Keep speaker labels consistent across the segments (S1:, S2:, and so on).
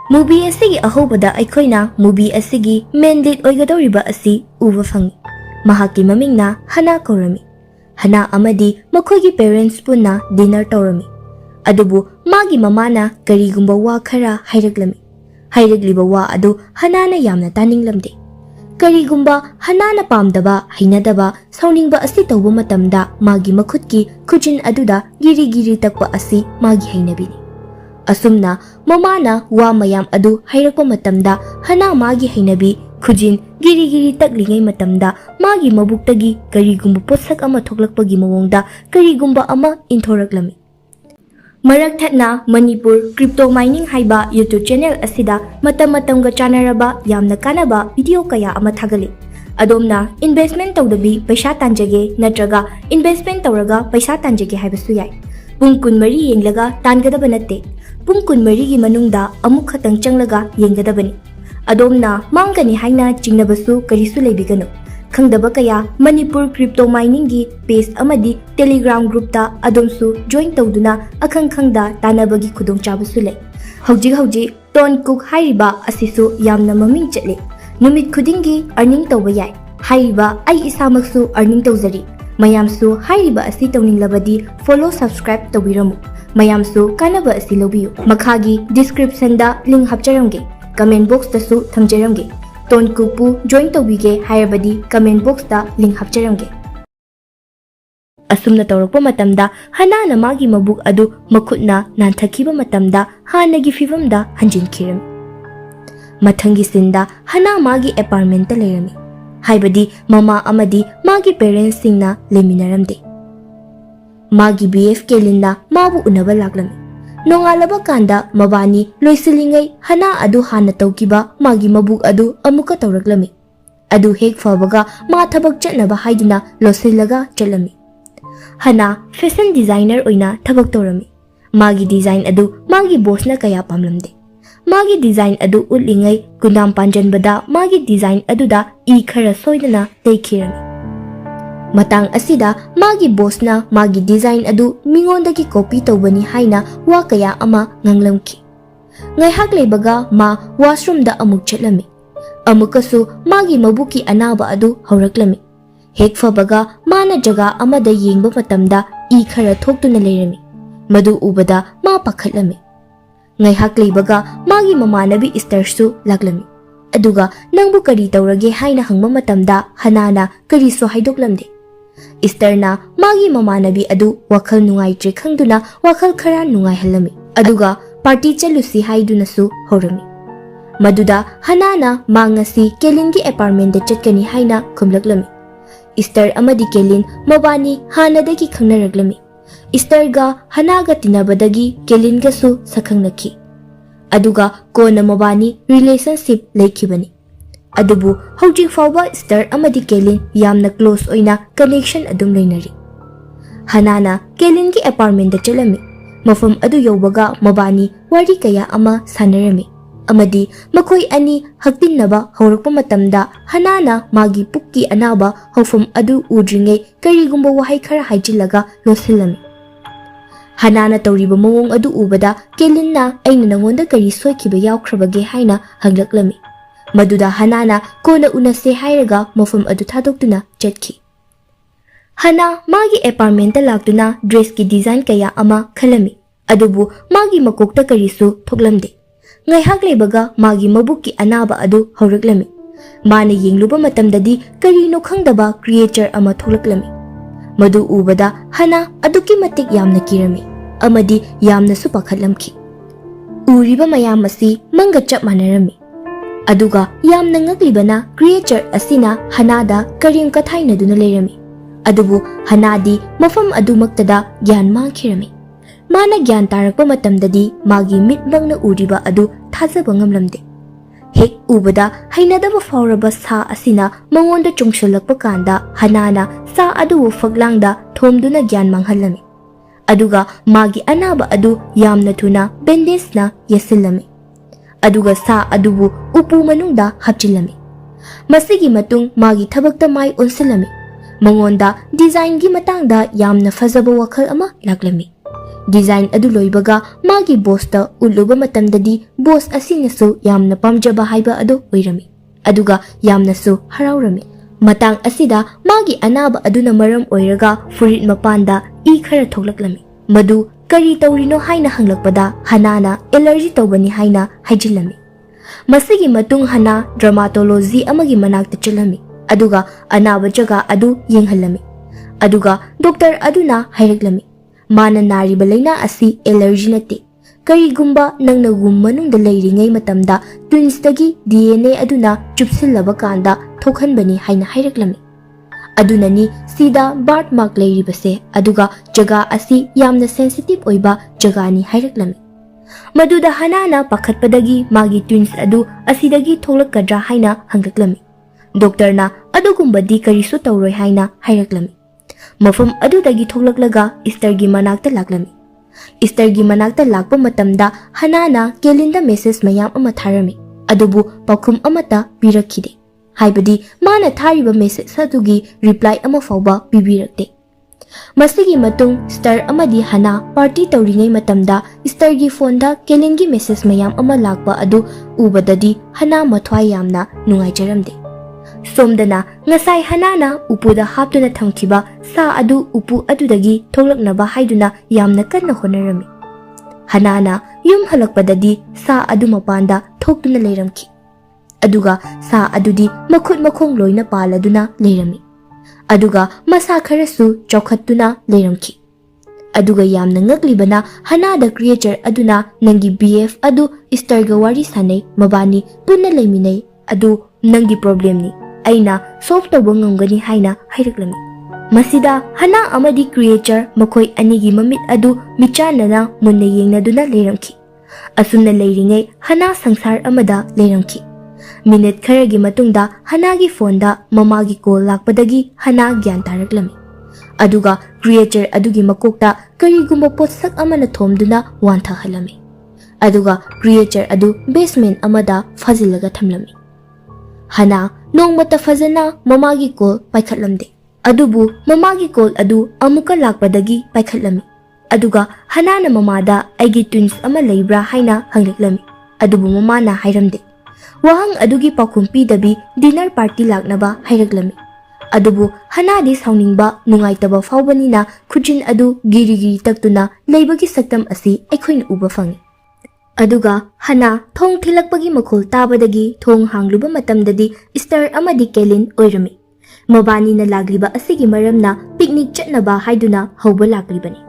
S1: Movie asigi ahobada aikhoina movie asigi main lead oigadoriba asi uba fangi. Mahaki mamingna Hana kaurami. Hana amadi makhoigi parents punna dinner taurami. Adubu magi mamana karigumba wa khara hairaglami. Hairagliba wa adu Hanana yamna taninglamde. Karigumba Hanana pamdaba hainadaba sauningba asi tawba matamda magi makhutki khujin aduda giri takwa asi magi hainabini. Asumna mamana wa mayam adu hairakpa matamda Hana magi hainabi khujin giri taklingai matamda magi mabuktagi karigumba posak ama thoklakpagi mawongda karigumba ama inthoraklami. Marak thatna Manipur Crypto Mining haiba YouTube channel asida matamga chanaraba yamna kanaba video kaya ama thagali. Adomna investment tawdabi paisa tanjage natraga investment tawraga paisa tanjage haibasu yai. Pung kun mari yenglaga tangadaba natte. Pung kun mari gi manungda amuk khatang changlaga yenggadabani. Adomna mangani haina chingnabasu karisu leibigano. Khangdaba kaya Manipur Crypto Mining gi page amadi Telegram group ta adomsu join tawduna akhangda tanabagi khudong chabasu le. Hauji Ton Cook hairiba asisu yamna maming chatle. Numit khudingi earning tawba yai. Hairiba ai isamaksu earning tawzari. Mayamsu hairiba asi tawninglabadi follow subscribe tawbiramu. Mayamsu kanaba asi lobiyu. Makhagi description da link hapcharamge. Comment box tasu thamjaramge. Ton Cookpu join tawbige hairabadi comment box da link hapcharamge. Asumna tawrakpa matamda Hanana magi mabuk adu makhutna nanthakiba matamda hanagi fivamda hanjinkirami. Mathangi sinda Hana magi apartment ta leirami. Haibadi mama amadi magi parents singna leminaramde. Magi BF kelinna mabu unaba laklami. Nongalaba kanda mabani loisilingai Hana adu hana tawkiba magi mabuk adu amuka tawraklami. Adu hek fabaga ma thabak chatnaba haiduna losilaga chalami. Hana fashion designer oina thabak tawrami. Magi design adu magi boss na kaya pamlamde. Magi design adu ulingai gundam panjanbada magi design aduda I khara soidana teikirami. Matang asida magi boss na magi design adu mingondagi copy tawbani haina wa kaya ama nganglamki. Ngaihak leibaga ma washroom da amuk chatlami. Amukasu magi mabuki anaba adu hauraklami. Hek fabaga mana jaga amada yengba matamda I khara thoktuna leirami. Madu ubada ma pakhatlami. Ngaihak leibaga magi mamanabi istarsu laglami. Aduga nangbu kari tawrage haina hangma matamda Hanana kariso haidoklamde. Isterna magi mamanabi adu wakhl nungaitre khangduna wakhl khara nungaihalami. Aduga party chalusi haidunasu horami. Maduda Hanana mangasi kelingi apartment da chatkani haina khumlaklami. Ister amadi kelin mabani hanadagi khangnaraglami. Isterga Hanaga tinabadagi kelinga su sakhangnaki. Aduga kona mabani relationship leikibani. Adubu hojik fawba Ister amadi kelin yamna close oina connection adum leinari. Hanana kelingi apartment da chalami. Mafam adu yawbaga mabani wari kaya ama sanarami. Amadi makoi ani haktinnaba haurakpa matamda Hanana magi pukki anaba haufam adu udringai karigumba wahai khara haijillaga losilami. Hanana tawriba mawong adu ubada kelinna aina nangonda kari soikiba yawkhrabage haina hanglaklami. Maduda Hanana kona unase hairaga mafam adu thadoktuna chatki. Hana magi apartment ta laktuna dress ki design kaya ama khalami. Adubu magi makokta karisu thoklamde. Ngaihak leibaga magi mabuki anaba adu hauraklami. Mana yengluba matamdadi karino khangdaba creature ama tholaklami. Madu ubada Hana aduki matik yamna kirami. Amadi yamna su pakhatlamki. Uriba mayam asi manga chap manarami. Aduga yamna ngaklibana creature asina Hanada karim kathaina duna leirami. Adubu Hanadi mafam adu maktada gyan mangkhirami. Mana gyan tarakpa matamdadi magi mitbangna uriba adu thajaba ngamlamde. Hek ubada hainadaba fauraba sa asina mangonda chungshulakpa kanda Hanana sa adu faglangda thomduna gyan manghalami. Aduga magi anaba adu yamna tuna bandage na yasilami. Aduga sa adubu upu manungda hapchilami. Masigi matung magi thabakta mai unsilami. Mangonda design gi matangda yamna fazaba wakhal ama laklami. Design adu loibaga magi boss ta uluba matamdadi boss asinasu yamna pamjaba haiba adu oirami. Aduga yamnasu haraurami. Matang asida magi anaba aduna maram oiraga furit mapanda I khara thoklaklami. Madu kari taurino haina hanglakpada Hanana allergy tawbani haina haijilami. Masigi matung Hana dermatology amagi manakta chilami. Aduga anaba jaga adu yenghalami. Aduga doctor aduna hairaklami. Mana nariba laina asi allergy nate. Karigumba nangna manungda leiringai matamda twins dagi DNA aduna chupsillaba kanda thokhanbani haina hairaklami. Adunani sida birthmark leiribase aduga jaga asi yamna sensitive oiba jagani hairaklami. Maduda Hanana pakhatpadagi magi twins adu asidagi thoklakadra haina hanglaklami. Doctor na adugumbadi karisu tawroi haina hairaklami. Mafam adudagi thoklaklaga Eastergi manakta laklami. Eastergi manakta lakpa matamda Hanana kelinda message mayam ama tharami. Adubu pakhum amata pirakhide. Haibadi mana thariba message adugi reply ama fawba pibirakte. Masigi matung Star amadi Hana party tawringai matamda Eastergi phone da kelingi message mayam ama lakpa adu ubadadi Hana mathwai yamna nungaijaramde. Somdana ngasai Hanana upuda haptuna thamkiba sa adu upu adudagi thoklaknaba haiduna yamna kanna honarami. Hanana yum halakpadadi sa adu mapanda thoktuna leiramki. Aduga sa adudi makhut makhong loina paladuna leirami. Aduga masa kharasu chokhattuna leiramki. Aduga yamna ngaklibana Hanada creature aduna nangi BF adu Easterga wari sanai mabani punna leiminai adu nangi problem ni. Aina solve tawba ngamgani haina hairaklami. Masida Hana amadi creature makoi anigi mamit adu michanana munna yengnaduna leiramki. Asumna leiringai Hana sangsar amada leiramki. Minute kharagi matungda Hanagi phone da mamagi call lakpadagi Hana gyan taraklami. Aduga creature adugi makokta karigumba potsak amana thomduna wantha halami. Aduga creature adu basement amada fazilaga thamlami. Hana nongmata fazana mamagi call paikhatlamde. Adubu mamagi call adu amuka lakpadagi paikhatlami. Aduga Hanana mamada aigi twins ama leibra haina hangleklami. Adubu mamana hairamde. Wahang adugi pakumpi dabi dinner party laknaba hairaklami. Adubu Hanadi sauningba nungaitaba fawbanina khujin adu giri taktuna leibagi saktam asi aikhoina uba fangi. Aduga Hana thong thilakpagi makhol tabadagi thong hangluba matamdadi Easter amadi Kelin oirami. Mabani na lagliba asigi maramna picnic chatnaba haiduna hauba laklibani.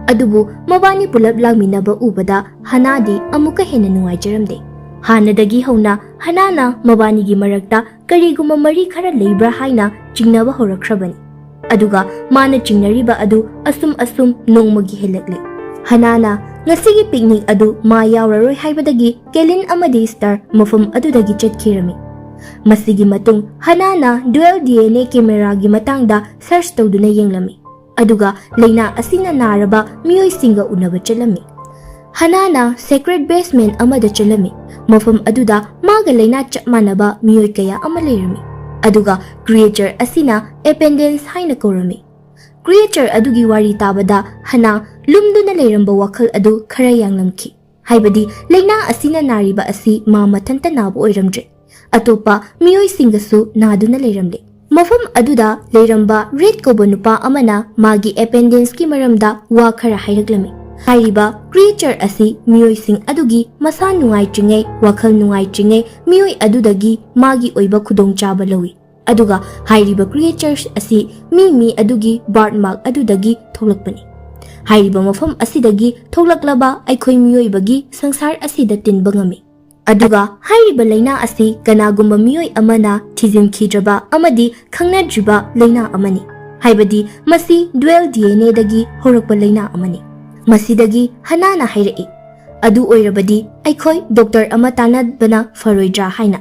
S1: Adubu mabani pulap lagminaba ubada Hanadi amuka hena nungaijaramde. Hanadagi hauna Hanana mabanigi marakta kariguma mari khara leibra haina chingnaba horakrabani. Aduga mana chingnariba adu asum nongmagi helakle. Hanana ngasigi picnic adu ma yauraroi haibadagi Kelin amadi Star mafam adudagi chatkirami. Masigi matung Hanana dual DNA camera gi matangda search tawduna yenglami. Aduga leina asina naraba miyoi singa unaba chalami. Hanana sacred basement amada chalami. Mafam aduda maga leina chapmanaba miyoi kaya amalerami. Aduga creature asina appendage haina korami. Creature adugi wari tabada Hana lumduna leiramba wakhal adu khara yanglamki. Haibadi leina asina nariba asi ma mathanta nabu oiramdre. Atopa miyoi singasu naduna leiramle. Mafam aduda leiramba red koba nupa amana magi appendage ki maramda wa khara hairaklami. Hairiba creature asi miyoi sing adugi masa nungai chingai wakhal nungai chingai miyoi adudagi magi oiba khudong chaba lawi. Aduga hairiba creatures asi mi adugi birthmark adudagi thoklakpani. Hairiba mafam asidagi thoklaklaba aikhoi miyoi bagi sangsar asida tinba ngami. Aduga hairiba leina asi kanagumba miyoi amana thizimkhidraba amadi khangnadriba leina amani. Haibadi masi dual DNA dagi horakpa leina amani. Masidagi Hanana hairai. Adu oirabadi aikhoi doctor ama tanadbana faroidra haina.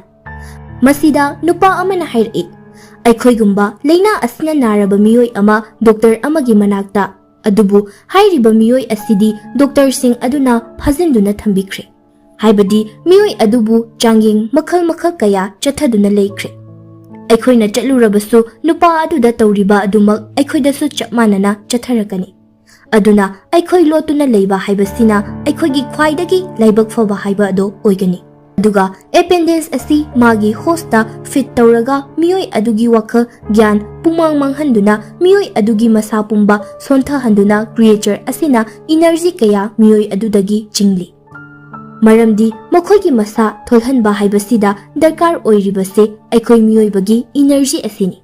S1: Masida nupa amana hairai. Aikhoi gumba leina asina naraba miyoi ama doctor amagi manakta. Adubu hairiba miyoi asidi doctor sing aduna phazinduna thambikre. Haibadi miyoi adubu changing makhal kaya chathaduna leikre. Aikhoina chatlurabasu nupa aduda tawriba adumak aikhoidasu chapmanana chatharakani. Aduna aikhoi lotuna leiba haibasina aikhoigi khwaidagi laibak faba haiba ado oigani. Aduga appendage asi magi hosta fit tauraga miyoi adugi wakha gyan pumang manghanduna miyoi adugi masa pumba sontha handuna creature asina energy kaya miyoi adudagi chingli. Maramdi makhoigi masa tholhanba haibasida darkar oiribase aikhoi miyoi bagi energy asini.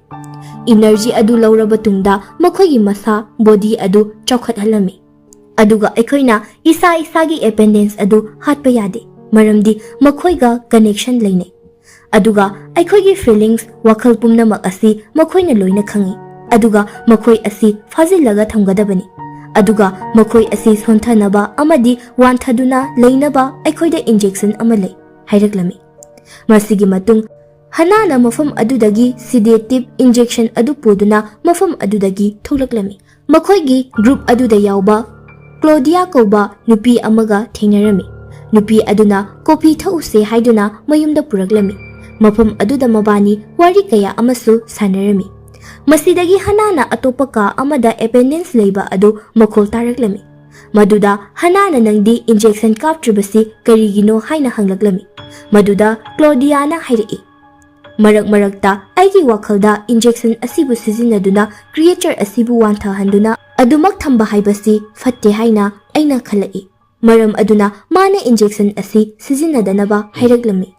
S1: Energy adu lauraba tungda makhoigi masa body adu chokhat halami. Aduga aikhoina isa isagi appendage adu hatpa yade. Maramdi makhoiga connection leine. Aduga aikhoigi feelings wakhal pumnamak asi makhoina loina khangi. Aduga makhoi asi fazilaga thamgadabani. Aduga makhoi asi sonthanaba amadi wanthaduna leinaba aikhoida injection ama lei hairaklami. Masigi matung hanana mafam adudagi sedative injection adu puduna mafam adudagi tholaklami. Makhoigi group aduda yauba Claudia kauba nupi amaga thengnarami. Nupi aduna kopi thause haiduna mayumda puraklami. Mafam aduda mabani wari kaya amasu sanarami. Masidagi hanana atopaka amada appendage leiba adu makhol taraklami. Maduda hanana nangdi injection kaptribasi karigino haina hanglaklami. Maduda Claudiana hairai. Marak marakta aigi wakhalda injection asibu sizinaduna creature asibu wanthahanduna adumak thamba haibasi fatte haina aina khalai. Maram aduna mana injection asi sizinnadanaba hairaklami.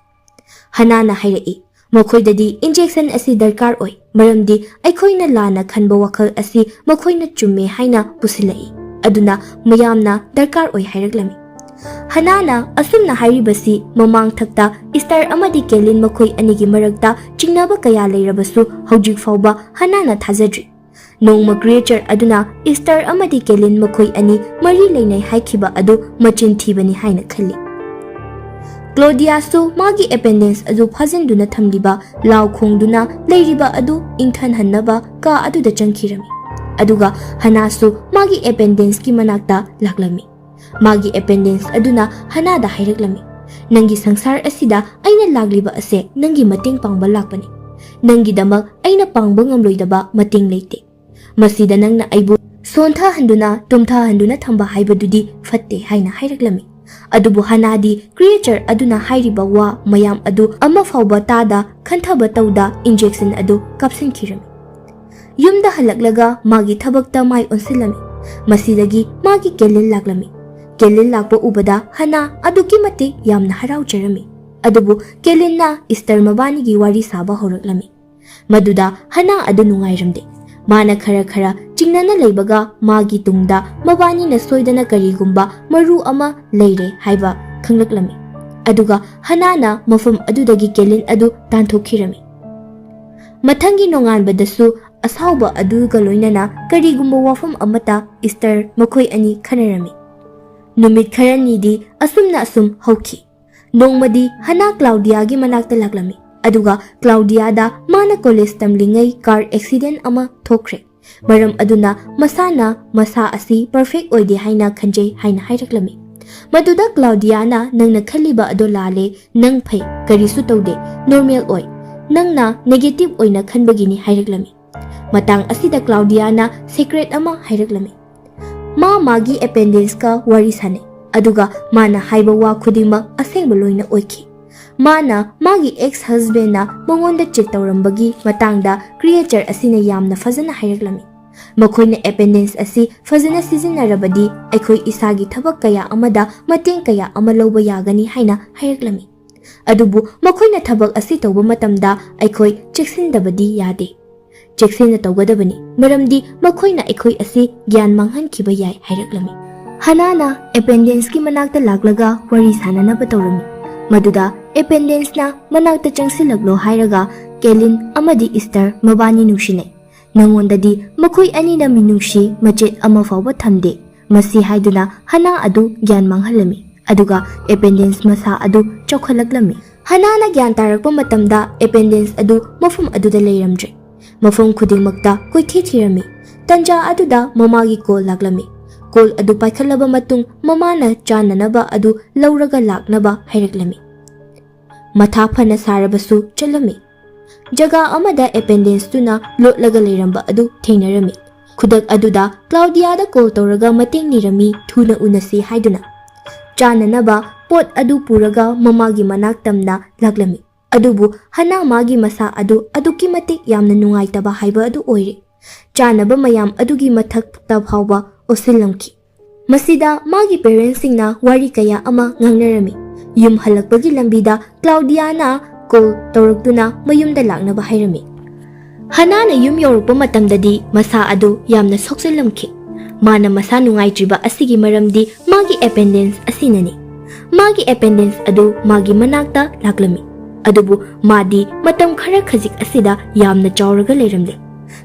S1: Hanana hairai. Makhoidadi injection asi darkar oi. Maramdi aikhoina lana khanba wakhal asi makhoina chumme haina pusilai. Aduna mayamna darkar oi hairaklami. Hanana asumna hairibasi mamang thakta star amadi kelin makhoi anigi marakta chingnaba kaya leirabasu hojik fauba hanana thajadri. Nongma creature aduna star amadi kelin makhoi ani mari leinai haikhiba adu machin thibani haina khali. Claudia su magi appendage adu phajinduna thamliba law khongduna leiriba adu ingthan hannaba ka adu da changkhirami. Aduga hanasu magi appendage ki manakta laklami. Magi appendage aduna hanada hairaklami. Nangi sangsar asida aina lagliba ase nangi mating pangba lakpani. Nangi damak aina pangba ngamloidaba mating leite. Masida nangna aibu sontha handuna tumtha handuna thamba haibadudi fatte haina hairaklami. Adubu hanadi creature aduna hairiba wa mayam adu ama fauba tada khanthaba tauda injection adu kapsinkhirami. Yumda halaklaga magi thabakta mai onsilami. Masidagi magi kelin laklami. Kelin lakpa ubada hana aduki mati yamna harau jarami. Adubu kelin na istar mabanigi wari saba horaklami. Maduda hana adu nungairamde. Mana khara khara chingnana leibaga magi tungda mabani na soidana karigumba maru ama leire haiba khanglaklami. Aduga hanana mafam adudagi kelin adu tanthokirami. Mathangi nonganbadasu asauba aduga loinana karigumba wafam amata istar makhoi ani khanarami. Numit kharanidi asumna asum hauki. Nongmadi hana Claudia gi manakta laklami. Aduga Claudia da mana college tamlingai car accident ama thokre. Maram aduna masana masa asi perfect oide haina khanjai haina hairaklami. Maduda Claudia na nangna khaliba ado lale nang phai karisu taude normal oi. Nangna negative oina khanbagini hairaklami. Matang asida Claudia na secret ama hairaklami. Ma magi appendage ka wari sane. Aduga mana haiba wa khudima asengba loina oiki. Mana magi ex-husband na mangonda check taurambagi matangda creature asina yamna fazana hairaklami. Makhoina appendage asi fazana sizinarabadi aikhoi isagi thabak kaya amada mateng kaya ama lawba yagani haina hairaklami. Adubu makhoina thabak asi tawba matamda aikhoi checksindabadi yade. Checksina tawgadabani maramdi makhoina aikhoi asi gyan manghankiba yai hairaklami. Hanana appendage ki manakta laklaga wari sananaba tawrami. Maduda appendage na manakta changsilaglo hairaga kelin amadi istar mabani nushine. Nangondadi makhoi ani na minushi machet ama fawba thamde. Masi haiduna hana adu gyan manghalami. Aduga appendage masa adu chokhalaklami. Hanana gyan tarakpa matamda appendage adu mafum aduda leiramdre. Mafum khudingmakta koithi thirami. Tanja aduda mamagi call laklami. Call adu paikhalaba matung mamana chananaba adu lauraga laknaba hairaklami. Matha phana sarabasu chalami. Jaga amada appendage tuna lotlaga leiramba adu thengnarami. Kudak aduda Claudiada call tawraga mating nirami thuna unasi haiduna. Chananaba pot adu puraga mamagi manaktamna laglami. Adubu hana magi masa aduki matik yamna nungaitaba haiba adu oire. Chanaba mayam adugi mathak tabhawba osilamki. Masida magi parentsingna wari kaya ama ngangnarami. Yum halakpagi lambida Claudiana call tawragduna mayumda laknaba hairami. Hanana yum yorukpa matamdadi masa adu yamna sokselamki. Mana masa nungaitriba asigi maramdi magi appendage asinani. Magi appendage adu magi manakta laklami. Adubu madi matam khara khajik asida yamna chawraga leiramle.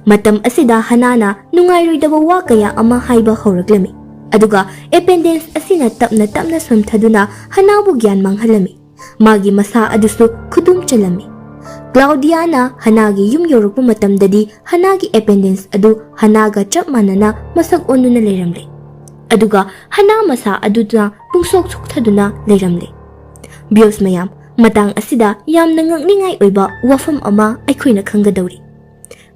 S1: Matam asida hanana nungairoidaba wa kaya ama haiba horaglami. Aduga appendage asina tapna somthaduna hanabu gyan manghalami. Magi masa adusu khudum chalami. Claudiana hanagi yum yorukpa matamdadi hanagi appendage adu hanaga chap manana masak onuna leiramle. Aduga hana masa aduna pungsok sukthaduna leiramle. Bios mayam matang asida yamna ngakningai oiba wafam ama aikhoina khangadawri.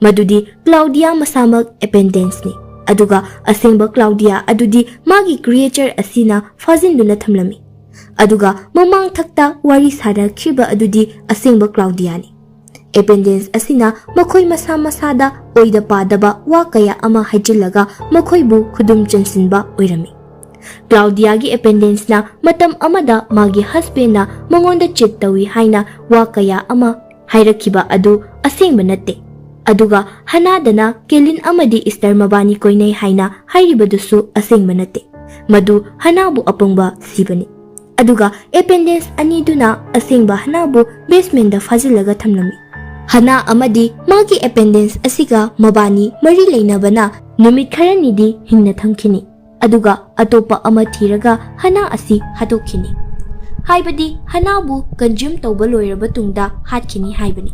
S1: Madudi Claudia masamak appendage ni. Aduga asengba Claudia adudi magi creature asina fazinduna thamlami. Aduga mamang thakta wari sada khiba adudi asengba Claudia ni. Appendage asina makhoi masa masada oida padaba wa kaya ama haijillaga makhoi bu khudum chansinba oirami. Claudia gi appendage na matam amada magi husband na mangonda cheat tawi haina wa kaya ama hairakhiba adu asengba natte. Aduga hanadana kelin amadi Esther mabani koinai haina hairibadusu asengba natte. Madu hanabu apungba sibani. Aduga appendage aniduna asengba hanabu basement da fajilaga thamlami. Hana amadi magi appendage asiga mabani mari leinabana numit kharanidi hingna thamkhini. Aduga atopa ama thiraga hana asi hatokhini. Haibadi hanabu consume tawba loiraba tungda hatkhini haibani.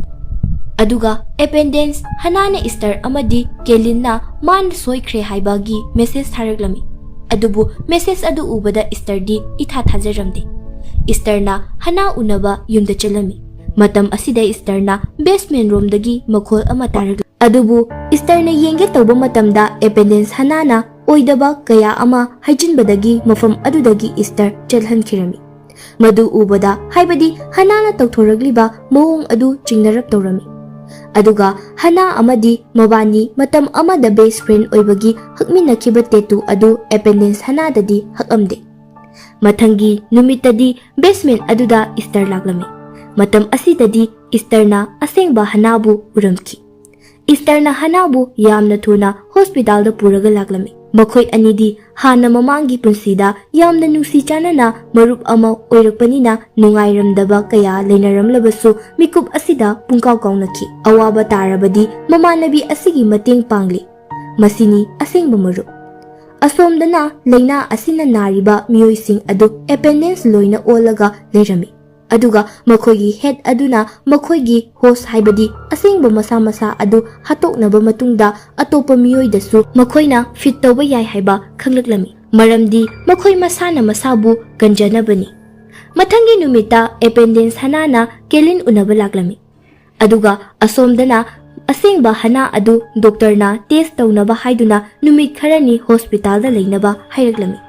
S1: Aduga appendage hanana Esther amadi kelinna man soikre haibagi message tharaglami. Adubu message adu ubada Esther di itha thajaramde. Esther na hana unaba yumda chalami. Matam asida Esther na basement room dagi makhol ama tarag. Adubu Esther na yenge tawba matamda appendage hanana oidaba kaya ama haijinbadagi mafam adudagi Esther chalhankirami. Madu ubada haibadi hanana tawthораgliba mawong adu chingnarap tawrami. Aduga hana amadi mabani matam amada best friend oibagi hakminakhiba tetu adu appendage hanadadi hakamde. Mathangi numitadi basement aduda Esther laglami. Matam asidadi Esther na asengba hanabu uramki. Esther na hanabu yamna thuna hospital da puraga laglami. Makhoi anidi hana mamangi punsida yamna nungsi chanana marup ama oirakpanina nungairamdaba kaya leinaramlabasu mikup asida pungkaw kawnaki. Awaba tarabadi mamanabi asigi mating pangli. Masini asengba marup. Asomdana leina asina nariba miyoising adu appendage loina olaga leirami. Aduga makhoigi head aduna makhoigi host haibadi asengba masa adu hatoknaba matungda atopa miyoi dasu makhoina fit tawba yai haiba khanglaklami. Maramdi makhoi masana masabu ganjanabani. Mathangi numita appendage hanana kelin unaba laklami. Aduga asomdana asengba hana adu doctor na test tawnaba haiduna numit kharani hospital da leinaba hairaklami.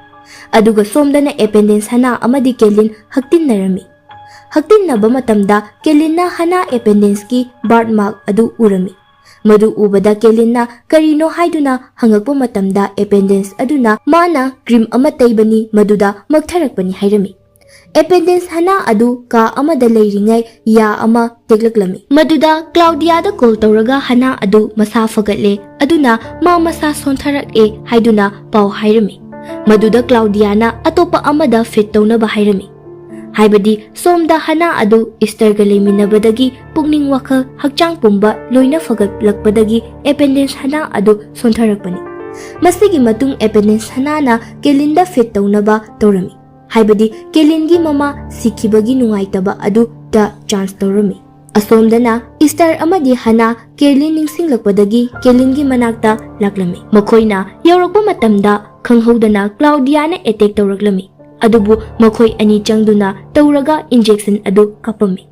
S1: Aduga somdana appendage hana amadi kelin haktinnarami. Haktinnaba matamda kelinna hana appendage ki birthmark adu urami. Madu ubada kelinna karino haiduna hangakpa matamda appendage aduna mana cream ama taibani maduda magtharakpani hairami. Appendage hana adu ka amada leiringai ya ama teglaklami. Maduda Claudia da call tawraga hana adu masa fagatle aduna ma masa sontharak e haiduna paw hairami. Maduda Claudia na atopa amada fit tawnaba hairami. Haibadi somda hana adu Esther ga leiminabadagi pugning wakhl hakchang pumba loina fagatlakpadagi appendage hana adu sontharakpani. Masigi matung appendage hana na kelinda fit tawnaba tawrami. Haibadi kelingi mama sikhibagi nungaitaba adu da chance tawrami. Asomdana Esther amadi hana kelin ningsinglakpadagi kelingi manakta laklami. Makhoina yawrakpa matamda khanghodana Claudia na attack tawraklami. Adubu makhoi ani changduna tawraga injection adu kapami.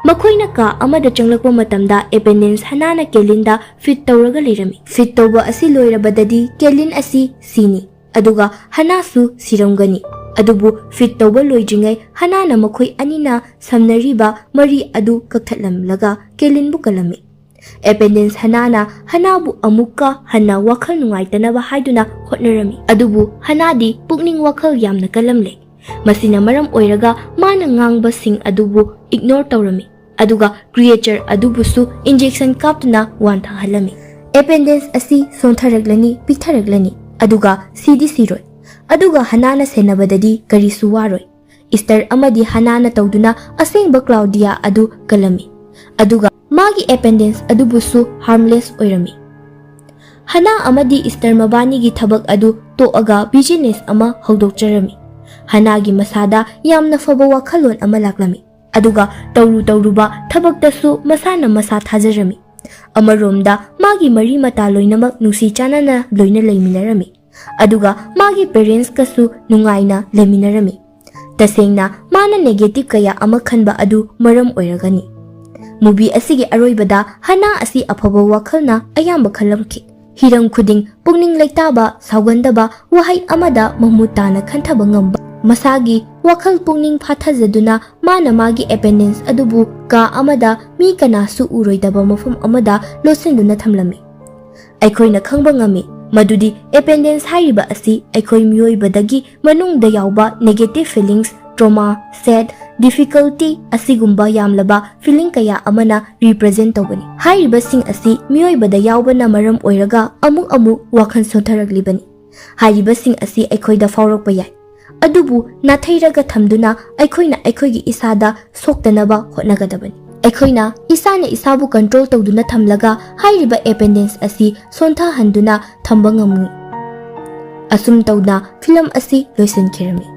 S1: ꯃꯈꯣꯏꯅ ꯀꯥ ꯑꯃꯗ ꯆꯪꯂꯛꯄ ꯃꯇꯝꯗ ꯑꯦꯄꯦꯟꯗꯦꯟꯁ ꯍꯅꯥꯅ ꯀꯦꯂꯤꯟꯗ fit ꯇꯧꯔꯒ ꯂꯩꯔꯝꯃꯤ꯫ Fit ꯇꯧꯕ ꯑꯁꯤ ꯂꯣꯏꯔꯕꯗꯗꯤ ꯀꯦꯂꯤꯟ ꯑꯁꯤ ꯁꯤꯅꯤ ꯑꯗꯨꯒ ꯍꯅꯥꯁꯨ ꯁꯤꯔꯝꯒꯅꯤ꯫ ꯑꯗꯨꯕꯨ ꯐꯤꯠ ꯇꯧꯕ ꯂꯣꯏꯗ꯭ꯔꯤꯉꯩ ꯍꯅꯥꯅ ꯃꯈꯣꯏ ꯑꯅꯤꯅ ꯁꯝꯅꯔꯤꯕ ꯃꯔꯤ ꯑꯗꯨ ꯀꯛꯊꯠꯂꯝꯂꯒ ꯀꯦꯂꯤꯟꯕꯨ ꯀꯜꯂꯝꯃꯤ꯫ ꯑꯦꯄꯦꯟꯗꯦꯟꯁ ꯍꯅꯥꯅ ꯍꯅꯥꯕꯨ ꯑꯃꯨꯛꯀ ꯍꯟꯅ ꯋꯥꯈꯜ ꯅꯨꯡꯉꯥꯏꯇꯅꯕ ꯍꯥꯏꯗꯨꯅ ꯍꯣꯠꯅꯔꯝꯃꯤ꯫ ꯑꯗꯨꯕꯨ ꯍꯅꯥꯗꯤ ꯄꯨꯛꯅꯤꯡ ꯋꯥꯈꯜ ꯌꯥꯝꯅ ꯀꯜꯂꯝꯂꯦ꯫ ꯃꯁꯤꯅ ꯃꯔꯝ ꯑꯣꯏꯔꯒ ꯃꯥꯅ ꯉꯥꯡꯕꯁꯤꯡ ꯑꯗꯨꯕꯨ ꯏꯒꯅꯣꯔ ꯇꯧꯔꯝꯃꯤ ꯑꯗꯨꯒ ꯀ꯭ꯔꯤꯌꯦꯆꯔ ꯑꯗꯨꯕꯨꯁꯨ ꯏꯟꯖꯦꯛꯁꯟ ꯀꯥꯞꯇꯨꯅ ꯋꯥꯟꯊꯍꯜꯂꯝꯃꯤ꯫ ꯑꯦꯄꯦꯟꯗꯦꯟꯁ ꯑꯁꯤ ꯁꯣꯟꯊꯔꯛꯂꯅꯤ, ꯄꯤꯛꯊꯔꯛꯂꯅꯤ ꯑꯗꯨꯒ ꯁꯤꯗꯤ ꯁꯤꯔꯣꯏ꯫ ꯑꯗꯨꯒ ꯍꯅꯥꯅ ꯁꯦꯟꯅꯕꯗꯗꯤ ꯀꯔꯤꯁꯨ ꯋꯥꯔꯣꯏ꯫ ꯏꯁꯇꯔ ꯑꯃꯗꯤ ꯍꯅꯥꯅ ꯇꯧꯗꯨꯅ ꯑꯁꯦꯡꯕ ꯀ꯭ꯂꯥꯎꯗꯤꯌꯥ ꯑꯗꯨ ꯀꯜꯂꯝꯃꯤ ꯑꯗꯨꯒ ꯃꯥꯒꯤ ꯑꯦꯄꯦꯟꯗꯦꯟꯁ ꯑꯗꯨꯕꯨꯁꯨ ꯍꯥꯔꯝꯂꯦꯁ ꯑꯣꯏꯔꯝꯃꯤ꯫ ꯍꯅꯥ ꯑꯃꯗꯤ ꯏꯁꯇꯔ ꯃꯕꯥꯅꯤꯒꯤ ꯊꯕꯛ ꯑꯗꯨ ꯇꯣꯛꯑꯒ ꯕꯤꯖꯤꯅꯦꯁ ꯑꯃ ꯍꯧꯗꯣꯛꯆꯔꯝꯃꯤ꯫ ꯍꯅꯥꯒꯤ ꯃꯁꯥꯗ ꯌꯥꯝꯅ ꯐꯕ ꯋꯥꯈꯜꯂꯣꯟ ꯑꯃ ꯂꯥꯛꯂꯝꯃꯤ ꯑꯗꯨꯒ ꯇꯧꯔꯨꯕ ꯊꯕꯛꯇꯁꯨ ꯃꯁꯥꯅ ꯃꯁꯥ ꯊꯥꯖꯔꯝꯃꯤ꯫ ꯑꯃꯔꯣꯝꯗ ꯃꯥꯒꯤ ꯃꯔꯤ ꯃꯇꯥ ꯂꯣꯏꯅꯃꯛ ꯅꯨꯡꯁꯤ ꯆꯥꯟꯅꯅ ꯂꯣꯏꯅ ꯂꯩꯃꯤꯟꯅꯔꯝꯃꯤ ꯑꯗꯨꯒ ꯃꯥꯒꯤ ꯄꯦꯔꯦꯟꯁꯀꯁꯨ ꯅꯨꯡꯉꯥꯏꯅ ꯂꯩꯃꯤꯟꯅꯔꯝꯃꯤ꯫ ꯇꯁꯦꯡꯅ ꯃꯥꯅ ꯅꯦꯒꯦꯇꯤꯚ ꯀꯌꯥ ꯑꯃ ꯈꯟꯕ ꯑꯗꯨ ꯃꯔꯝ ꯑꯣꯏꯔꯒꯅꯤ꯫ ꯃꯨꯚꯤ ꯑꯁꯤꯒꯤ ꯑꯔꯣꯏꯕꯗ ꯍꯅꯥ ꯑꯁꯤ ꯑꯐꯕ ꯋꯥꯈꯜꯅ ꯑꯌꯥꯝꯕ ꯈꯜꯂꯝꯈꯤ꯫ ꯍꯤꯔꯝ ꯈꯨꯗꯤꯡ ꯄꯨꯛꯅꯤꯡ ꯂꯩꯇꯥꯕ, ꯁꯥꯎꯒꯟꯗꯕ, ꯋꯥꯍꯩ ꯑꯃꯗ ꯃꯃꯨꯠ ꯇꯥꯅ ꯈꯟꯊꯕ ꯉꯝꯕ, ꯃꯁꯥꯒꯤ ꯋꯥꯈꯜ ꯄꯨꯛꯅꯤꯡ ꯐꯥꯊꯖꯗꯨꯅ ꯃꯥꯅ ꯃꯥꯒꯤ ꯑꯦꯄꯦꯟꯗꯦꯟꯁ ꯑꯗꯨꯕꯨ ꯀꯥ ꯑꯃꯗ ꯃꯤ ꯀꯅꯥꯁꯨ ꯎꯔꯣꯏꯗꯕ ꯃꯐꯝ ꯑꯃꯗ ꯂꯣꯠꯁꯤꯟꯗꯨꯅ ꯊꯝꯂꯝꯃꯤ꯫ ꯑꯩꯈꯣꯏꯅ ꯈꯪꯕ ꯉꯝꯃꯤ ꯃꯗꯨꯗꯤ ꯑꯦꯄꯦꯟꯗꯦꯟꯁ ꯍꯥꯏꯔꯤꯕ ꯑꯁꯤ ꯑꯩꯈꯣꯏ ꯃꯤꯑꯣꯏꯕꯗꯒꯤ ꯃꯅꯨꯡꯗ ꯌꯥꯎꯕ negative feelings, trauma, sad, difficulty ꯑꯁꯤꯒꯨꯝꯕ ꯌꯥꯝꯂꯕ ꯐꯤꯂꯤꯡ ꯀꯌꯥ ꯑꯃꯅ ꯔꯤꯄ꯭ꯔꯖꯦꯟ ꯇꯧꯕꯅꯤ꯫ ꯍꯥꯏꯔꯤꯕꯁꯤꯡ ꯑꯁꯤ ꯃꯤꯑꯣꯏꯕꯗ ꯌꯥꯎꯕꯅ ꯃꯔꯝ ꯑꯣꯏꯔꯒ ꯑꯃꯨꯛ ꯋꯥꯈꯜ ꯁꯣꯟꯊꯔꯛꯂꯤꯕꯅꯤ꯫ ꯍꯥꯏꯔꯤꯕꯁꯤꯡ ꯑꯁꯤ ꯑꯩꯈꯣꯏꯗ ꯐꯥꯎꯔꯛꯄ ꯌꯥꯏ ꯑꯗꯨꯕꯨ ꯅꯥꯊꯩꯔꯒ ꯊꯝꯗꯨꯅ ꯑꯩꯈꯣꯏꯅ ꯑꯩꯈꯣꯏꯒꯤ ꯏꯁꯥꯗ ꯁꯣꯛꯇꯅꯕ ꯍꯣꯠꯅꯒꯗꯕꯅꯤ꯫ ꯑꯩꯈꯣꯏꯅ ꯏꯁꯥꯅ ꯏꯁꯥꯕꯨ ꯀꯟꯇ꯭ꯔꯣꯜ ꯇꯧꯗꯨꯅ ꯊꯝꯂꯒ ꯍꯥꯏꯔꯤꯕ ꯑꯦꯄꯦꯟꯗꯦꯟꯁ ꯑꯁꯤ ꯁꯣꯟꯊꯍꯟꯗꯨꯅ ꯊꯝꯕ ꯉꯝꯃꯤ꯫ ꯑꯁꯨꯝ ꯇꯧꯅ ꯐꯤꯂꯝ ꯑꯁꯤ ꯂꯣꯏꯁꯤꯟꯈꯤꯔꯝꯃꯤ꯫